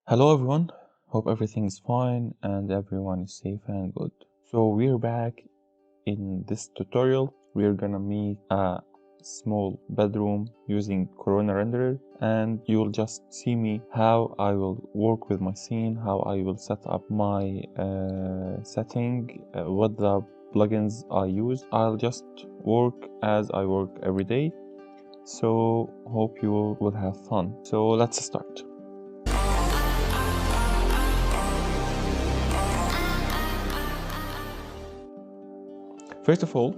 Hello everyone, hope everything is fine and everyone is safe and good. So we're back in this tutorial. We're gonna make a small bedroom using Corona Renderer, and you'll just see me how I will work with my scene, how I will set up my setting, what the plugins I use. I'll just work as I work every day. So hope you will have fun. So let's start. First of all,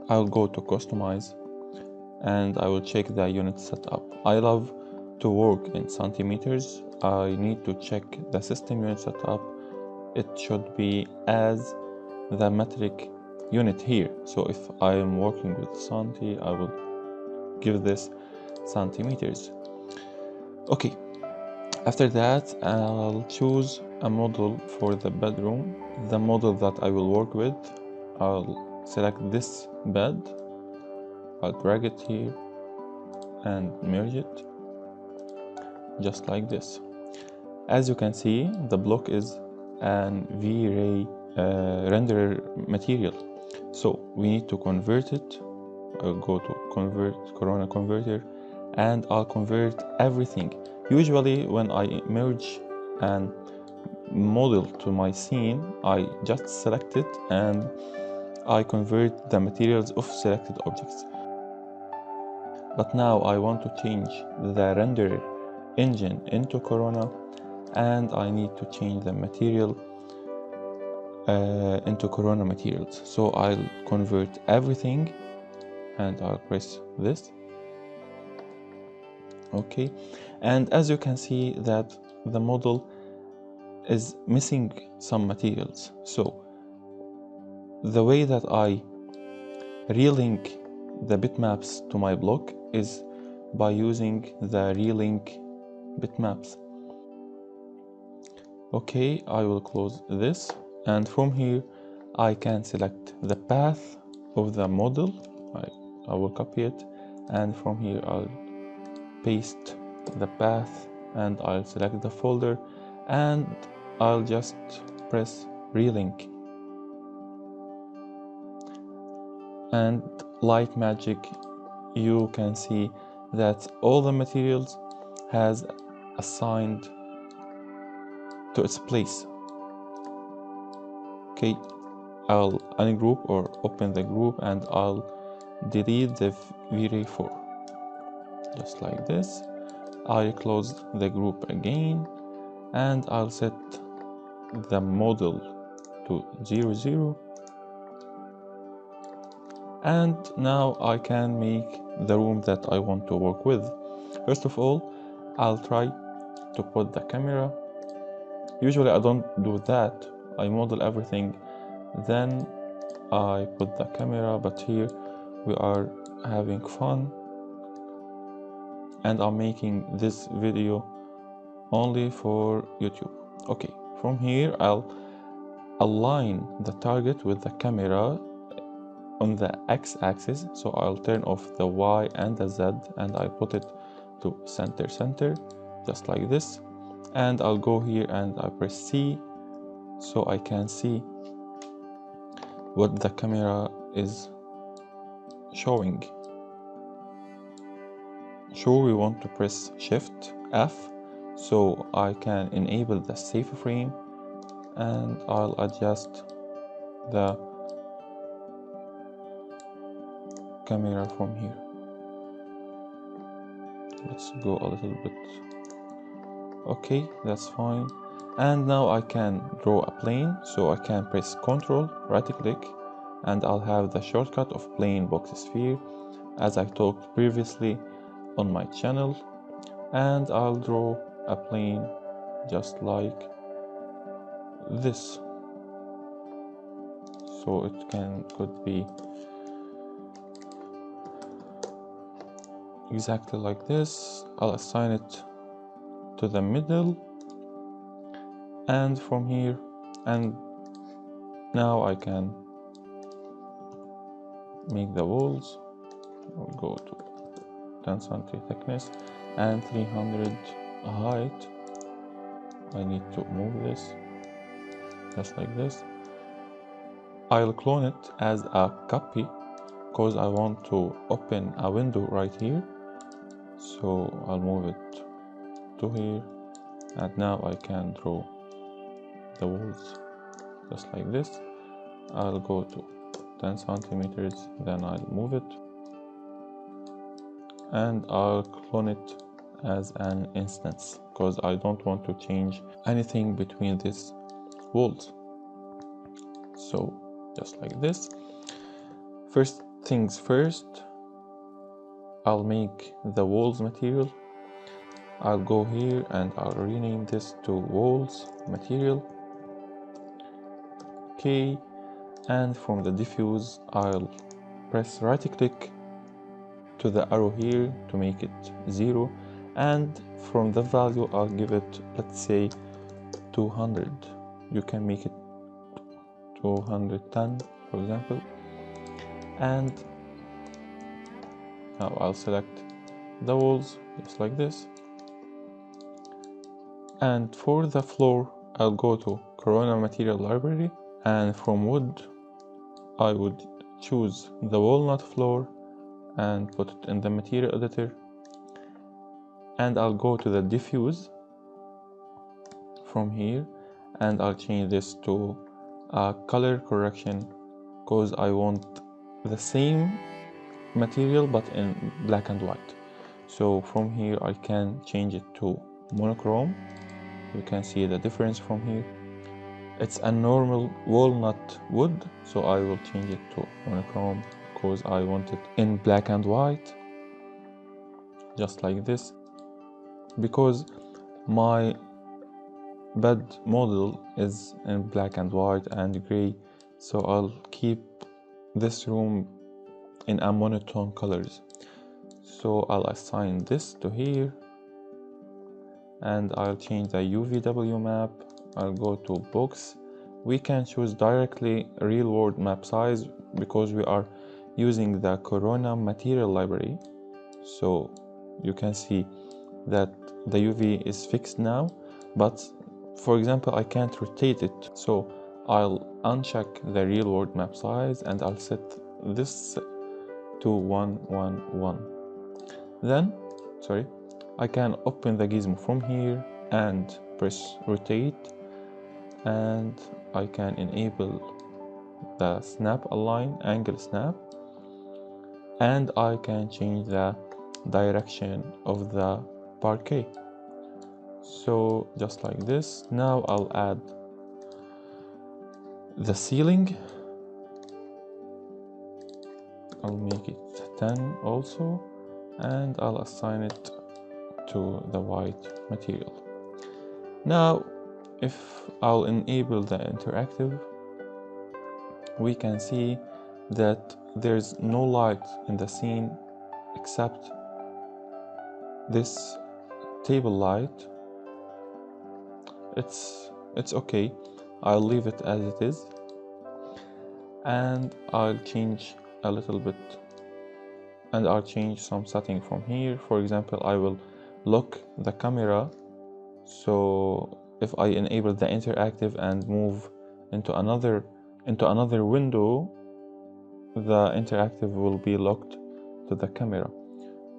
I'll go to customize and I will check the unit setup. I love to work in centimeters. I need to check the system unit setup. It should be as the metric unit here. So if I am working with centi, I will give this centimeters. Okay, after that I'll choose a model for the bedroom. The model that I will work with, I'll select this bed, I'll drag it here and merge it just like this. As you can see, the block is an V-Ray renderer material, so we need to convert it. I'll go to convert Corona converter and I'll convert everything. Usually when I merge an model to my scene, I just select it and I convert the materials of selected objects. But now I want to change the renderer engine into Corona, and I need to change the material into Corona materials. So I'll convert everything and I'll press this. Okay, and as you can see that the model is missing some materials. So the way that I relink the bitmaps to my block is by using the relink bitmaps. Okay, I will close this, and from here I can select the path of the model. I will copy it, and from here I'll paste the path and I'll select the folder and I'll just press relink, and light magic, you can see that all the materials has assigned to its place. Okay, I'll ungroup or open the group and I'll delete the V-Ray 4 just like this. I'll close the group again and I'll set the model to 0 0, and now I can make the room that I want to work with. First of all, I'll try to put the camera. Usually I don't do that, I model everything then I put the camera, but here we are having fun and I'm making this video only for YouTube. Okay, from here I'll align the target with the camera on the x-axis, so I'll turn off the y and the z and I put it to center just like this, and I'll go here and I press C so I can see what the camera is showing. Sure, we want to press Shift F so I can enable the safe frame, and I'll adjust the camera from here. Let's go a little bit. Okay, that's fine. And now I can draw a plane, so I can press Ctrl, right click, and I'll have the shortcut of plane box sphere as I talked previously on my channel, and I'll draw a plane just like this, so it could be exactly like this. I'll assign it to the middle and from here, and now I can make the walls. I'll go to 10 cm thickness and 300 height. I need to move this just like this. I'll clone it as a copy because I want to open a window right here. So I'll move it to here, and now I can draw the walls just like this. I'll go to 10 centimeters, then I'll move it, and I'll clone it as an instance because I don't want to change anything between these walls. So just like this. First things first, I'll make the walls material. I'll go here and I'll rename this to walls material. Okay, and from the diffuse I'll press right click to the arrow here to make it 0, and from the value I'll give it, let's say 200. You can make it 210 for example. And now I'll select the walls just like this. And for the floor I'll go to Corona Material Library, and from wood I would choose the walnut floor and put it in the material editor, and I'll go to the diffuse from here, and I'll change this to color correction because I want the same material but in black and white. So from here I can change it to monochrome. You can see the difference from here. It's a normal walnut wood, so I will change it to monochrome because I want it in black and white, just like this. Because my bed model is in black and white and gray, so I'll keep this room in a monotone colors. So I'll assign this to here, and I'll change the UVW map. I'll go to box. We can choose directly real world map size because we are using the Corona Material Library. So you can see that the UV is fixed now, but for example I can't rotate it, so I'll uncheck the real world map size and I'll set this to 111. Then I can open the gizmo from here and press rotate, and I can enable the snap align angle snap, and I can change the direction of the parquet. So just like this. Now I'll add the ceiling. I'll make it 10 also, and I'll assign it to the white material. Now if I'll enable the interactive, we can see that there's no light in the scene except this table light. It's okay, I'll leave it as it is, and I'll change a little bit, and I'll change some setting from here. For example, I will lock the camera, so if I enable the interactive and move into another window, the interactive will be locked to the camera.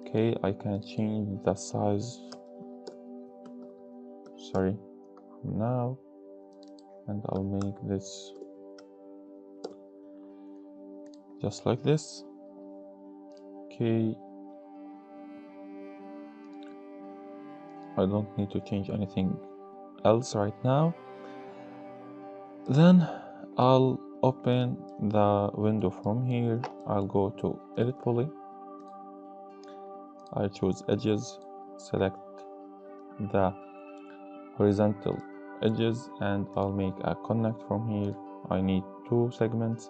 Okay, I can change the size, from now, and I'll make this just like this. Okay, I don't need to change anything else right now. Then I'll open the window from here. I'll go to edit poly, I choose edges, select the horizontal edges, and I'll make a connect from here. I need 2 segments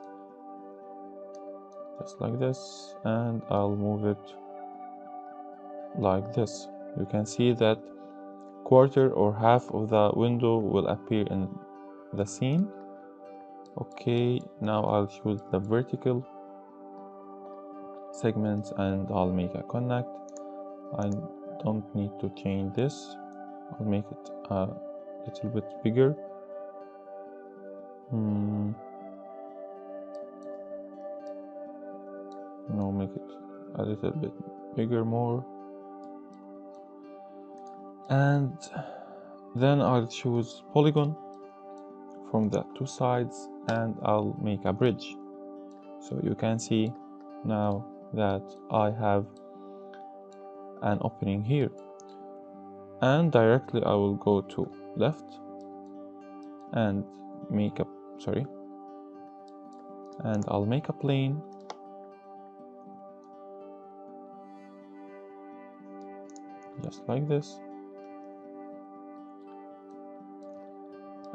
just like this, and I'll move it like this. You can see that quarter or half of the window will appear in the scene. Okay, now I'll choose the vertical segments and I'll make a connect. I don't need to change this. I'll make it little bit bigger. No, make it a little bit bigger more. And then I'll choose polygon from the two sides and I'll make a bridge. So you can see now that I have an opening here. And directly I will go to left and make a, and I'll make a plane just like this.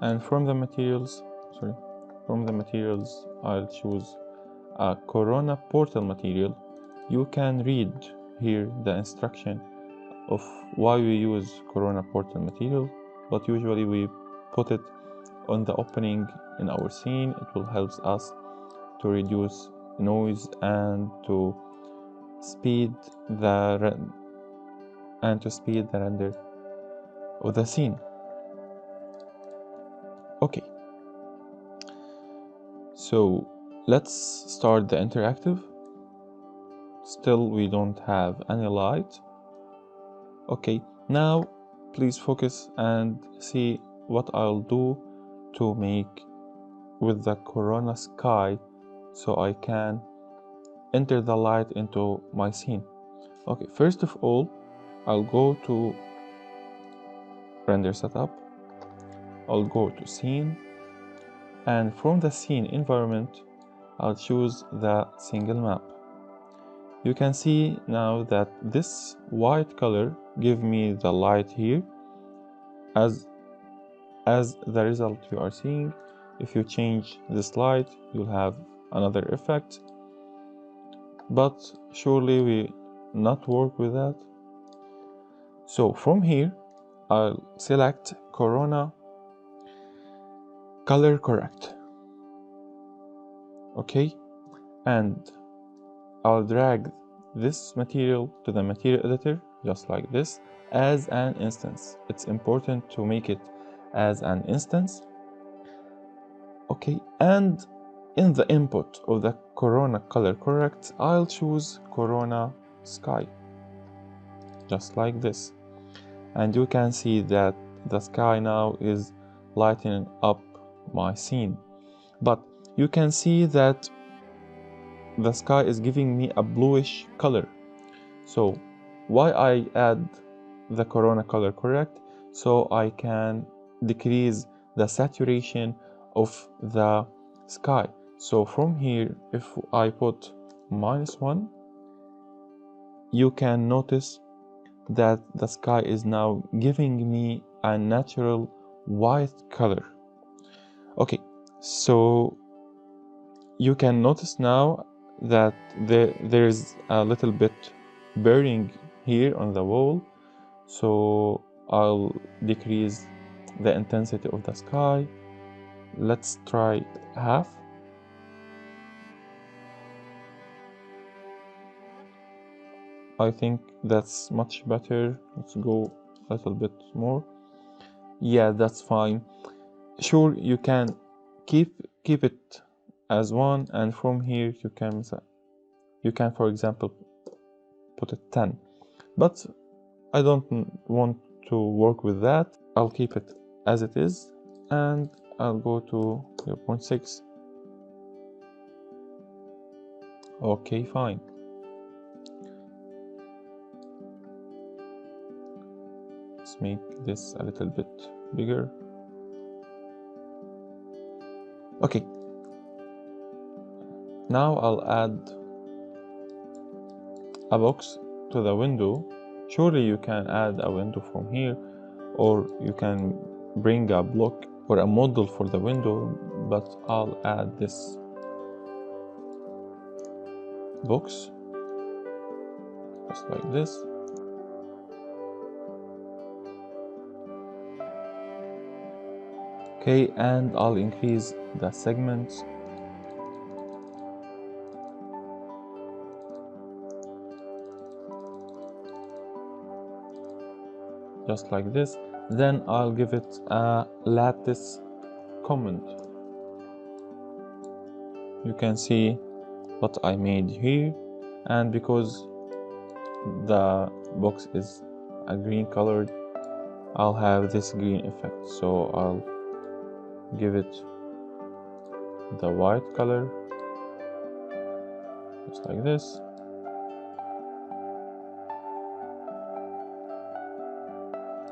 And from the materials, I'll choose a Corona portal material. You can read here the instruction of why we use Corona portal material, but usually we put it on the opening in our scene. It will help us to reduce noise and to speed the render of the scene. Okay, so let's start the interactive. Still we don't have any light. Okay, now please focus and see what I'll do to make with the Corona sky so I can enter the light into my scene. Okay, first of all, I'll go to render setup. I'll go to scene, and from the scene environment, I'll choose the single map. You can see now that this white color gives me the light here as the result you are seeing. If you change this light, you'll have another effect, but surely we not work with that. So from here, I'll select Corona color correct. Okay, and I'll drag this material to the material editor just like this as an instance. It's important to make it as an instance. Okay, and in the input of the Corona color correct, I'll choose Corona sky just like this, and you can see that the sky now is lightening up my scene, but you can see that the sky is giving me a bluish color. So why I add the Corona color correct? So I can decrease the saturation of the sky. So from here, if I put -1, you can notice that the sky is now giving me a natural white color. Okay, so you can notice now that there's a little bit blurring here on the wall, so I'll decrease the intensity of the sky. Let's try half. I think that's much better. Let's go a little bit more. Yeah, that's fine. Sure, you can keep it as 1, and from here you can for example put it 10, but I don't want to work with that. I'll keep it as it is, and I'll go to 0.6. Okay, fine. Let's make this a little bit bigger. Okay, now I'll add a box to the window. Surely you can add a window from here, or you can bring a block or a model for the window, but I'll add this box just like this. Okay, and I'll increase the segments just like this, Then I'll give it a lattice comment. You can see what I made here, and because the box is a green colored, I'll have this green effect. So I'll give it the white color, just like this.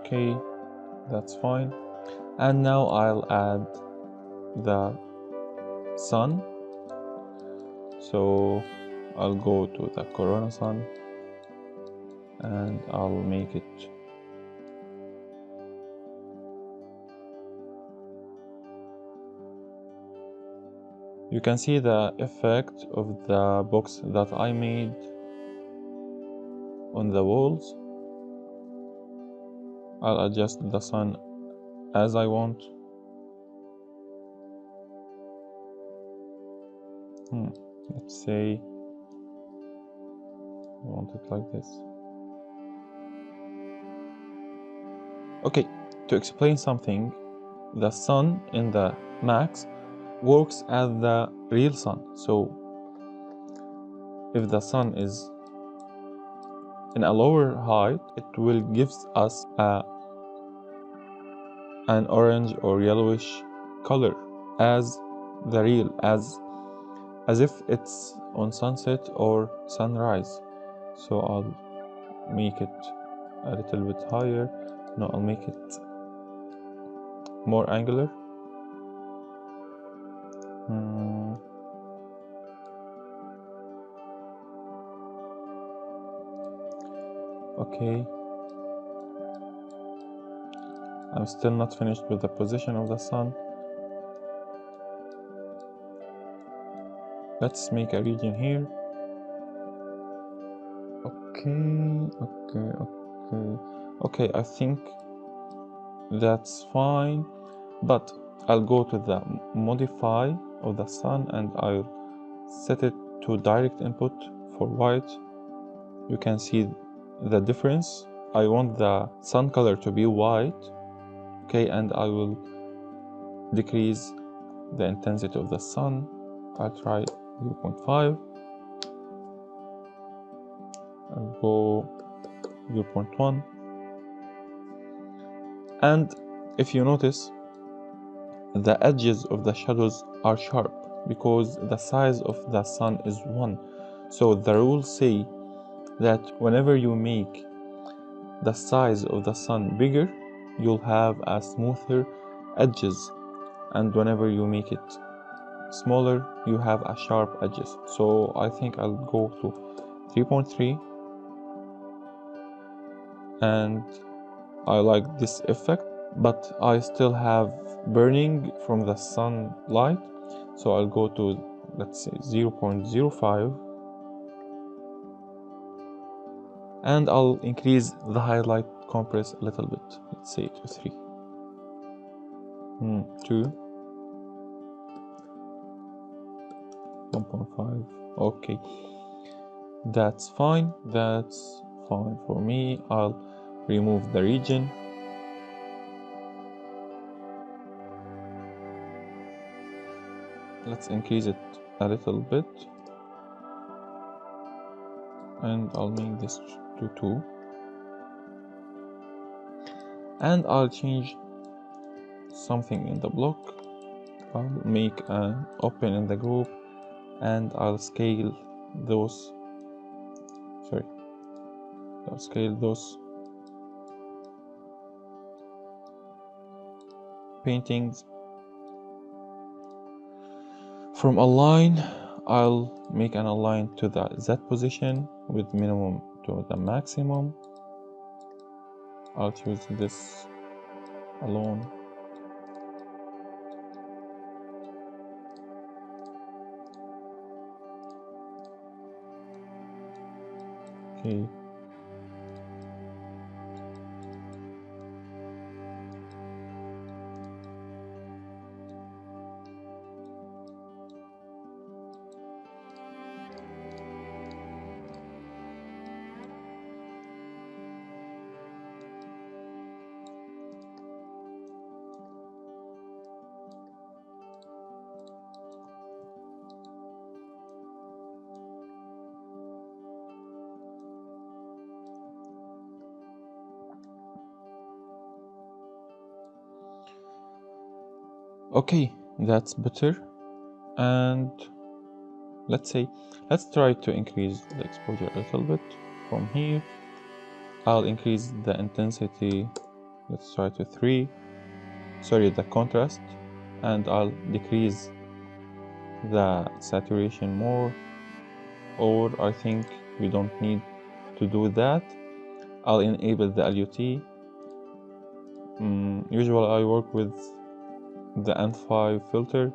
Okay, that's fine. And now I'll add the sun. So I'll go to the Corona sun and I'll make it you can see the effect of the box that I made on the walls. I'll adjust the sun as I want. Let's say I want it like this. Okay, to explain something, the sun in the max works as the real sun. So if the sun is in a lower height, it will give us an orange or yellowish color as the real, as if it's on sunset or sunrise. So I'll make it a little bit higher. No, I'll make it more angular. Okay. I'm still not finished with the position of the sun. Let's make a region here. Okay, I think that's fine, but I'll go to the modify of the sun and I'll set it to direct input for white. You can see the difference. I want the sun color to be white. Okay, and I will decrease the intensity of the sun. I'll try 0.5. I'll go 0.1. And if you notice, the edges of the shadows are sharp because the size of the sun is 1. So the rules say that whenever you make the size of the sun bigger, you'll have a smoother edges, and whenever you make it smaller, you have a sharp edges. So I think I'll go to 3.3, and I like this effect, but I still have burning from the sunlight. So I'll go to, let's say, 0.05, and I'll increase the highlight compress a little bit. Let's say to 3. 2. 1.5. Okay, that's fine. That's fine for me. I'll remove the region. Let's increase it a little bit, and I'll make this to 2, and I'll change something in the block. I'll make an open in the group, and I'll scale those paintings from align. I'll make an align to the Z position with minimum to the maximum. I'll choose this alone. Okay. Okay, that's better. And let's try to increase the exposure a little bit. From here I'll increase the intensity, let's try to 3, the contrast, and I'll decrease the saturation more, or I think we don't need to do that. I'll enable the LUT. Usually I work with the N5 filter,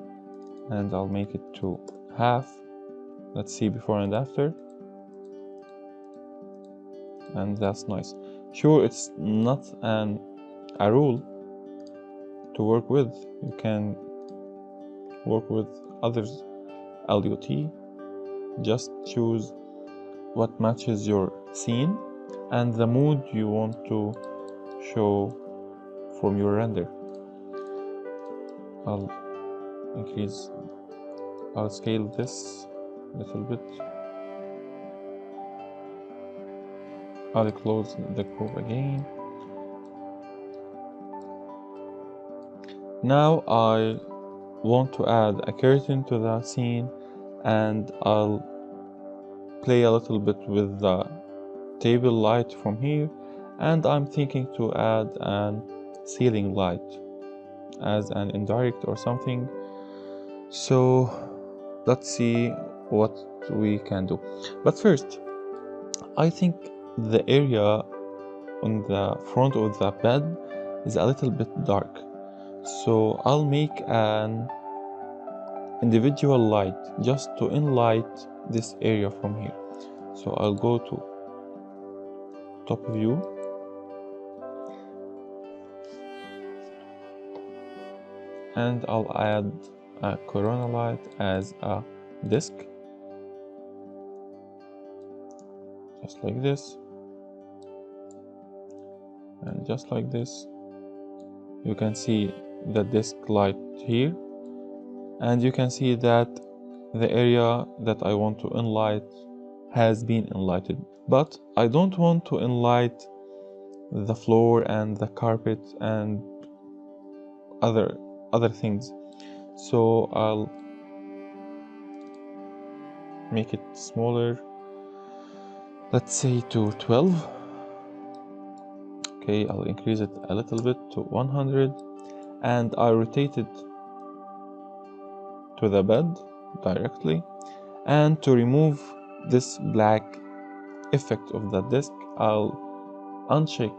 and I'll make it to half. Let's see before and after, and that's nice. Sure, it's not a rule to work with. You can work with others LUT. Just choose what matches your scene and the mood you want to show from your render. I'll scale this a little bit. I'll close the group again. Now I want to add a curtain to the scene, and I'll play a little bit with the table light from here, and I'm thinking to add an ceiling light as an indirect or something. So let's see what we can do. But first, I think the area on the front of the bed is a little bit dark, so I'll make an individual light just to enlight this area from here. So I'll go to top view, and I'll add a corona light as a disk, just like this, and just like this. You can see the disk light here, and you can see that the area that I want to enlight has been enlighted, but I don't want to enlight the floor and the carpet and other things. So I'll make it smaller, let's say to 12. Okay, I'll increase it a little bit to 100, and I rotate it to the bed directly. And to remove this black effect of the disk, I'll uncheck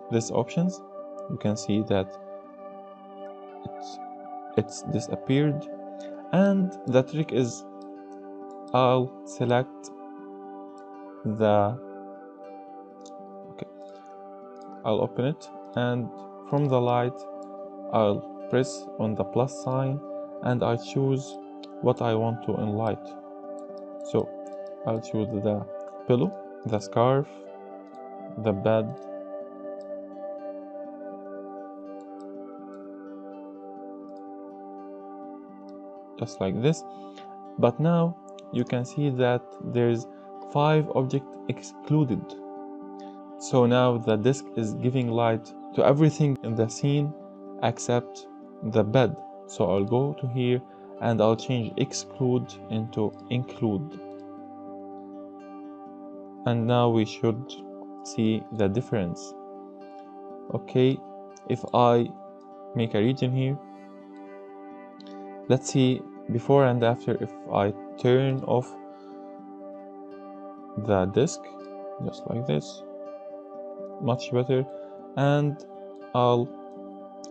these options. You can see that it's disappeared, and the trick is I'll select I'll open it, and from the light I'll press on the plus sign, and I choose what I want to enlight. So I'll choose the pillow, the scarf, the bed, just like this. But now you can see that there's 5 objects excluded. So now the disk is giving light to everything in the scene except the bed. So I'll go to here and I'll change exclude into include. And now we should see the difference. Okay, if I make a region here, let's see before and after. If I turn off the disk, just like this, much better, and I'll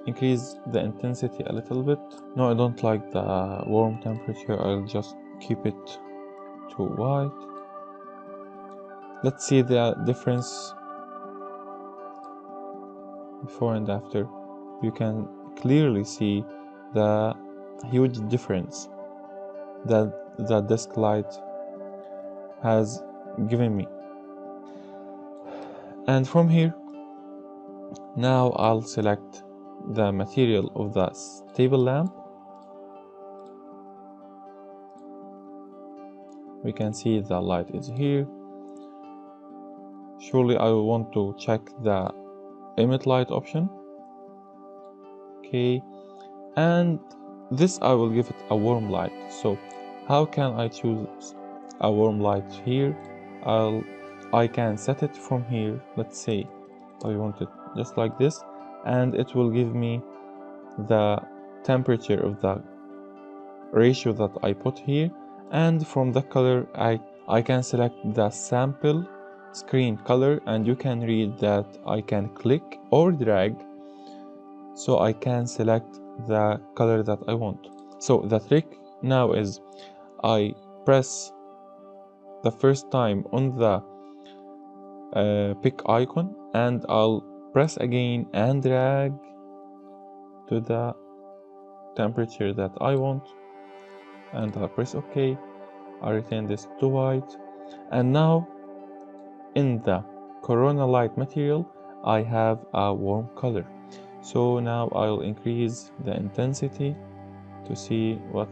increase the intensity a little bit. No, I don't like the warm temperature, I'll just keep it to white. Let's see the difference before and after. You can clearly see the huge difference that the disk light has given me. And from here, now I'll select the material of the table lamp. We can see the light is here. Surely I want to check the emit light option. okay. And this I will give it a warm light. So how can I choose a warm light here? I can set it from here. Let's say I want it just like this, and it will give me the temperature of the ratio that I put here. And from the color I can select the sample screen color, and you can read that I can click or drag, so I can select the color that I want. So the trick now is I press the first time on the pick icon, and I'll press again and drag to the temperature that I want, and I'll press OK. I return this to white, and now in the Corona Light material I have a warm color. So now I'll increase the intensity to see what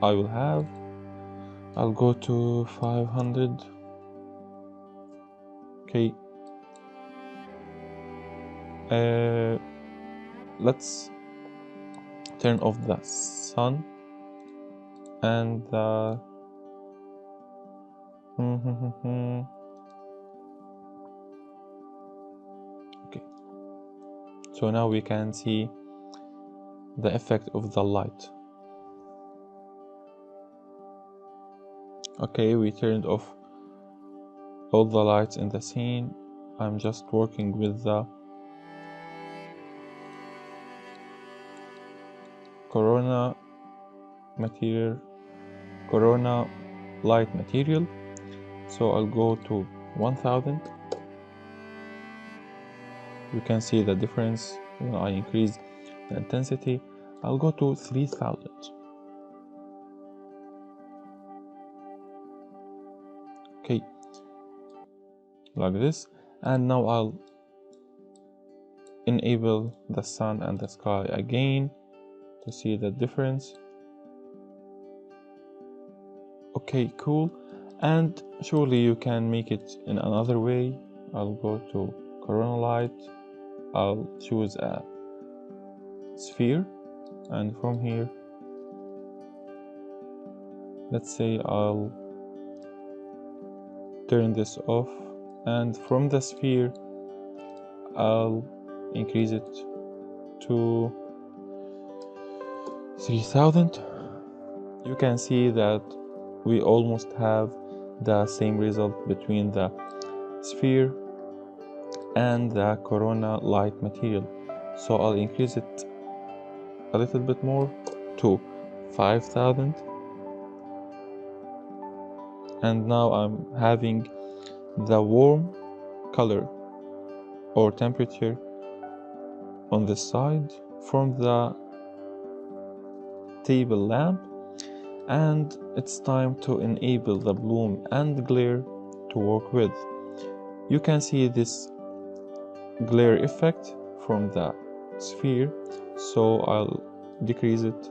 I will have. I'll go to 500. Okay. Let's turn off the sun and the okay. So now we can see the effect of the light. Okay, we turned off all the lights in the scene. I'm just working with the Corona Light material. So I'll go to 1000. You can see the difference when I increase the intensity. I'll go to 3000. Okay, like this. And now I'll enable the sun and the sky again to see the difference. Okay, cool. And surely you can make it in another way. I'll go to Corona Light. I'll choose a sphere, and from here, let's say I'll turn this off, and from the sphere I'll increase it to 3000. You can see that we almost have the same result between the sphere and the Corona Light material. So I'll increase it a little bit more to 5000, and now I'm having the warm color or temperature on the side from the table lamp, and it's time to enable the bloom and glare to work with. You can see this glare effect from the sphere, so I'll decrease it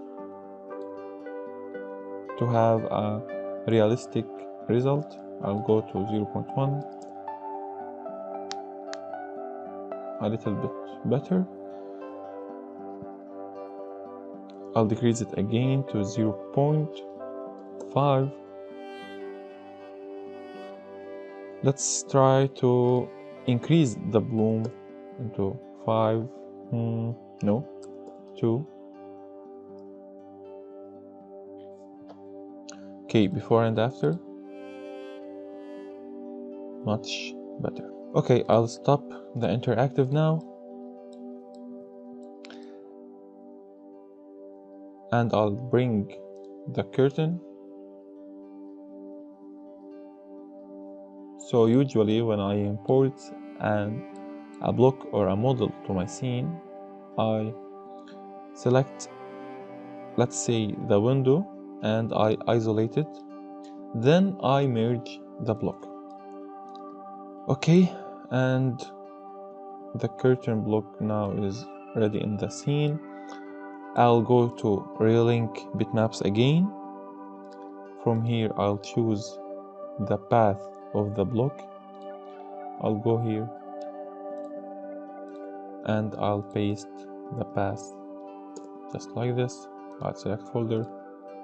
to have a realistic result. I'll go to 0.1, a little bit better. I'll decrease it again to 0.5. Let's try to increase the bloom into 5, no, 2. Okay, before and after, much better. Okay, I'll stop the interactive now, and I'll bring the curtain. So usually when I import a block or a model to my scene, I select, let's say, the window, and I isolate it. Then I merge the block. Okay, and the curtain block now is ready in the scene. I'll go to Relink bitmaps again. From here I'll choose the path of the block. I'll go here and I'll paste the path just like this. I'll select folder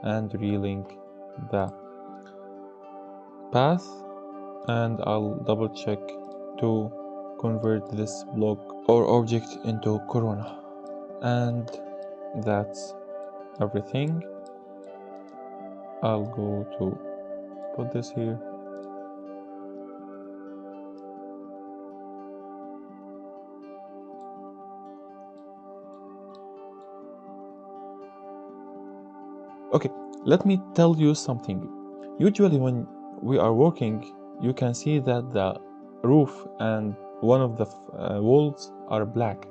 and relink the path, and I'll double check to convert this block or object into Corona. And that's everything. I'll go to put this here. Okay, let me tell you something. Usually when we are working, you can see that the roof and one of the walls are black.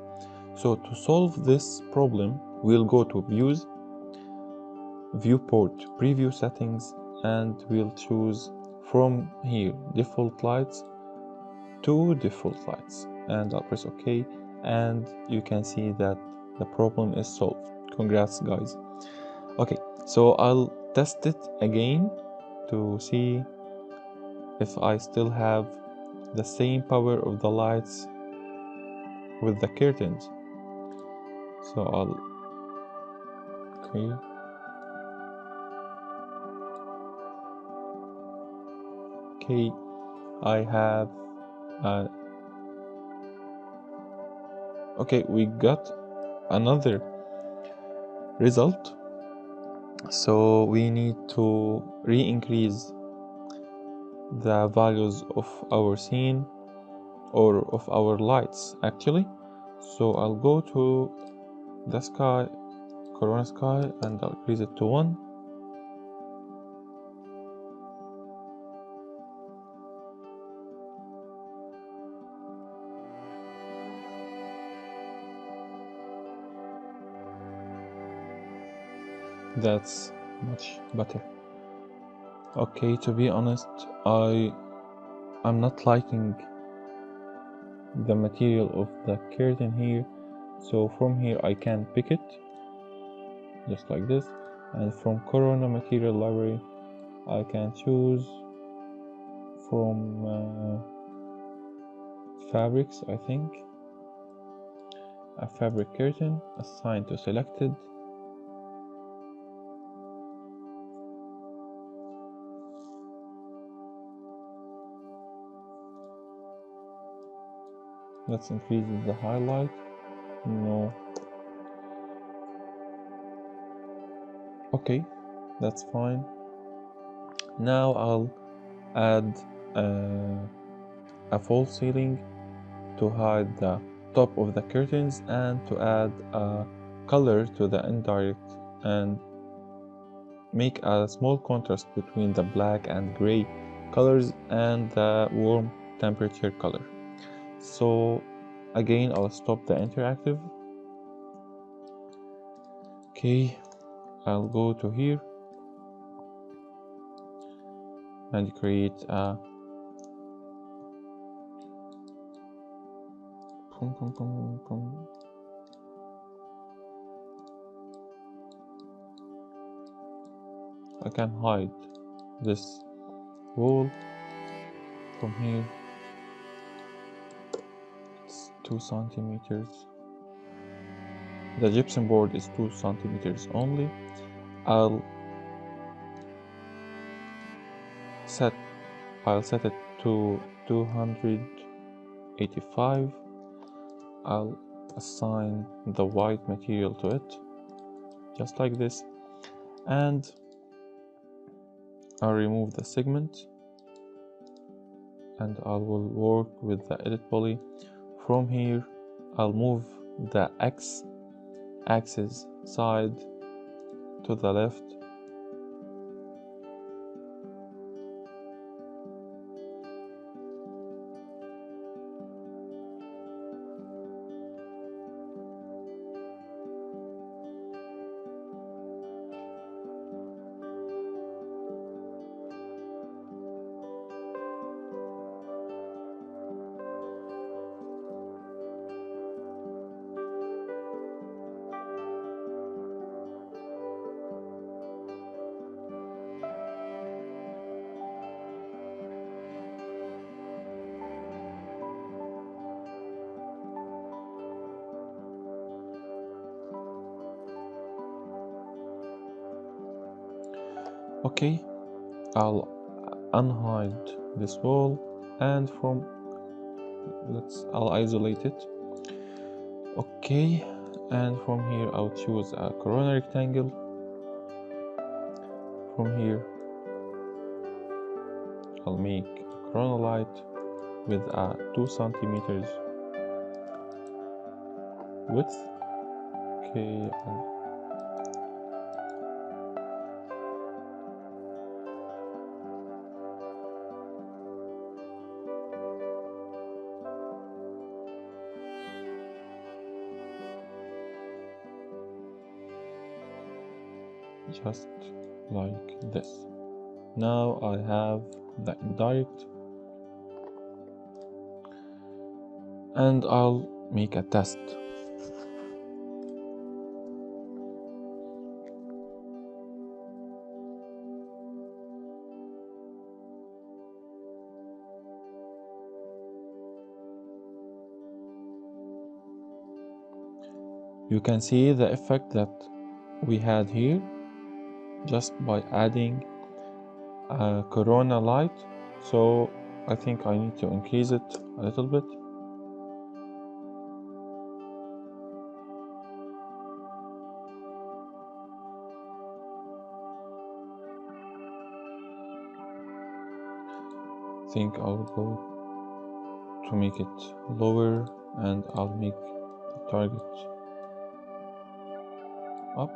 So to solve this problem, we'll go to Views, Viewport, Preview Settings, and we'll choose from here Default Lights to Default Lights. And I'll press OK, and you can see that the problem is solved. Congrats, guys. Okay, so I'll test it again to see if I still have the same power of the lights with the curtains. So I'll, okay. Okay, I have, okay, we got another result. So we need to re-increase the values of our scene or of our lights actually. So I'll go to the sky, Corona sky, and I'll increase it to 1. That's much better. Okay, to be honest, I'm not liking the material of the curtain here. So from here I can pick it just like this, and from Corona material library I can choose from fabrics, I think, a fabric curtain, assign to selected. Let's increase the highlight. No. Okay, that's fine. Now I'll add a false ceiling to hide the top of the curtains and to add a color to the indirect and make a small contrast between the black and gray colors and the warm temperature color. So again, I'll stop the interactive. Okay, I'll go to here and create a I can hide this wall from here. It's 2 centimeters. The gypsum board is 2 centimeters only. I'll set it to 285. I'll assign the white material to it, just like this, and I'll remove the segment, and I will work with the edit poly. From here, I'll move the axis side to the left. Okay, I'll unhide this wall, and I'll isolate it. Okay, and from here I'll choose a corona rectangle. From here I'll make a corona light with a 2 centimeters width. Okay, and just like this. Now I have the indirect, and I'll make a test. You can see the effect that we had here just by adding a corona light. So I think I need to increase it a little bit. I think I'll go to make it lower, and I'll make the target up,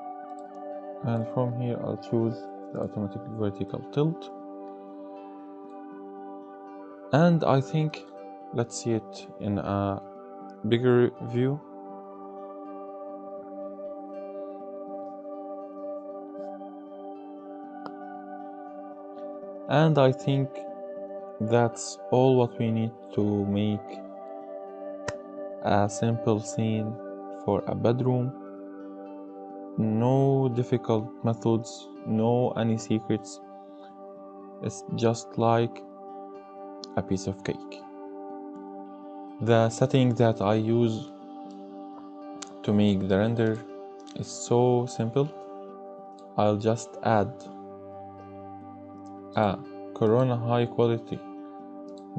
and from here I'll choose the automatic vertical tilt, and I think let's see it in a bigger view. And I think that's all what we need to make a simple scene for a bedroom. No difficult methods, no any secrets. It's just like a piece of cake. The setting that I use to make the render is so simple. I'll just add a Corona high quality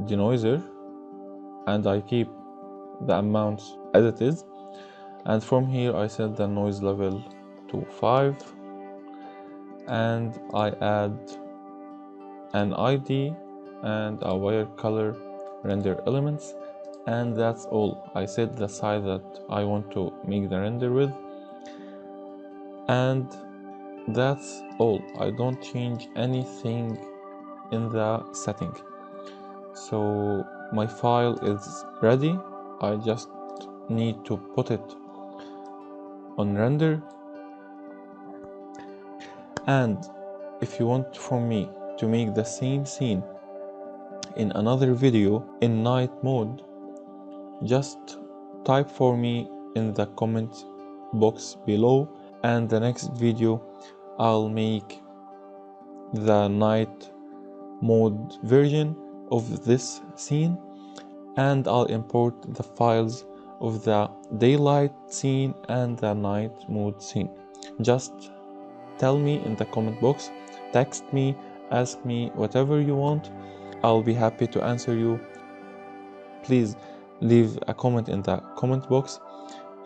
denoiser, and I keep the amounts as it is, and from here I set the noise level to 5, and I add an ID and a wire color render elements, and that's all. I set the size that I want to make the render with, and that's all. I don't change anything in the setting. So my file is ready. I just need to put it on render. And if you want from me to make the same scene in another video in night mode, just type for me in the comment box below, and the next video I'll make the night mode version of this scene, and I'll import the files of the daylight scene and the night mode scene. Just tell me in the comment box, text me, ask me whatever you want. I'll be happy to answer you. Please leave a comment in the comment box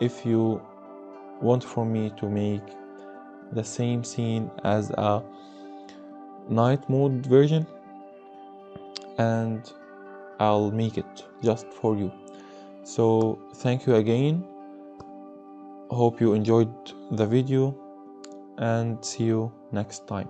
if you want for me to make the same scene as a night mode version, and I'll make it just for you. So thank you again. Hope you enjoyed the video, and see you next time.